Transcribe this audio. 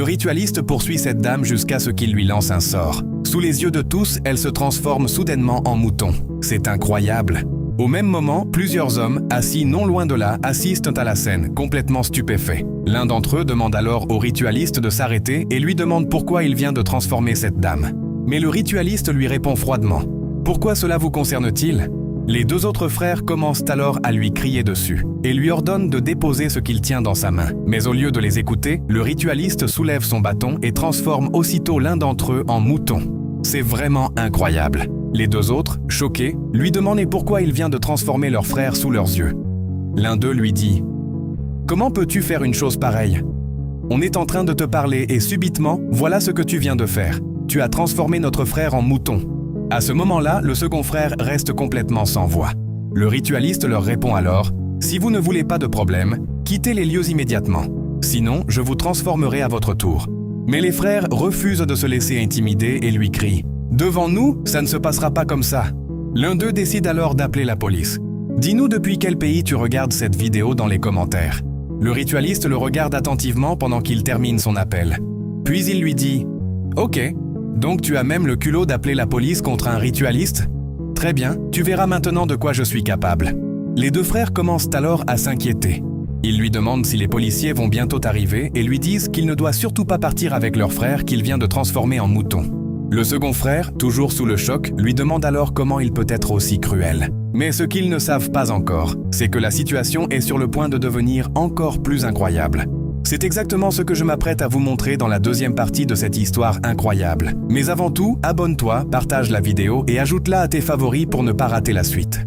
ritualiste poursuit cette dame jusqu'à ce qu'il lui lance un sort. Sous les yeux de tous, elle se transforme soudainement en mouton. C'est incroyable. Au même moment, plusieurs hommes, assis non loin de là, assistent à la scène, complètement stupéfaits. L'un d'entre eux demande alors au ritualiste de s'arrêter et lui demande pourquoi il vient de transformer cette dame. Mais le ritualiste lui répond froidement. « Pourquoi cela vous concerne-t-il » Les deux autres frères commencent alors à lui crier dessus et lui ordonnent de déposer ce qu'il tient dans sa main. Mais au lieu de les écouter, le ritualiste soulève son bâton et transforme aussitôt l'un d'entre eux en mouton. C'est vraiment incroyable. Les deux autres, choqués, lui demandent pourquoi il vient de transformer leur frère sous leurs yeux. L'un d'eux lui dit « Comment peux-tu faire une chose pareille ? On est en train de te parler et subitement, voilà ce que tu viens de faire. Tu as transformé notre frère en mouton. » À ce moment-là, le second frère reste complètement sans voix. Le ritualiste leur répond alors « Si vous ne voulez pas de problème, quittez les lieux immédiatement. Sinon, je vous transformerai à votre tour. » Mais les frères refusent de se laisser intimider et lui crient « Devant nous, ça ne se passera pas comme ça. » L'un d'eux décide alors d'appeler la police. « Dis-nous depuis quel pays tu regardes cette vidéo dans les commentaires. » Le ritualiste le regarde attentivement pendant qu'il termine son appel. Puis il lui dit « Ok. Donc tu as même le culot d'appeler la police contre un ritualiste ? Très bien, tu verras maintenant de quoi je suis capable. » Les deux frères commencent alors à s'inquiéter. Ils lui demandent si les policiers vont bientôt arriver et lui disent qu'il ne doit surtout pas partir avec leur frère qu'il vient de transformer en mouton. Le second frère, toujours sous le choc, lui demande alors comment il peut être aussi cruel. Mais ce qu'ils ne savent pas encore, c'est que la situation est sur le point de devenir encore plus incroyable. C'est exactement ce que je m'apprête à vous montrer dans la deuxième partie de cette histoire incroyable. Mais avant tout, abonne-toi, partage la vidéo et ajoute-la à tes favoris pour ne pas rater la suite.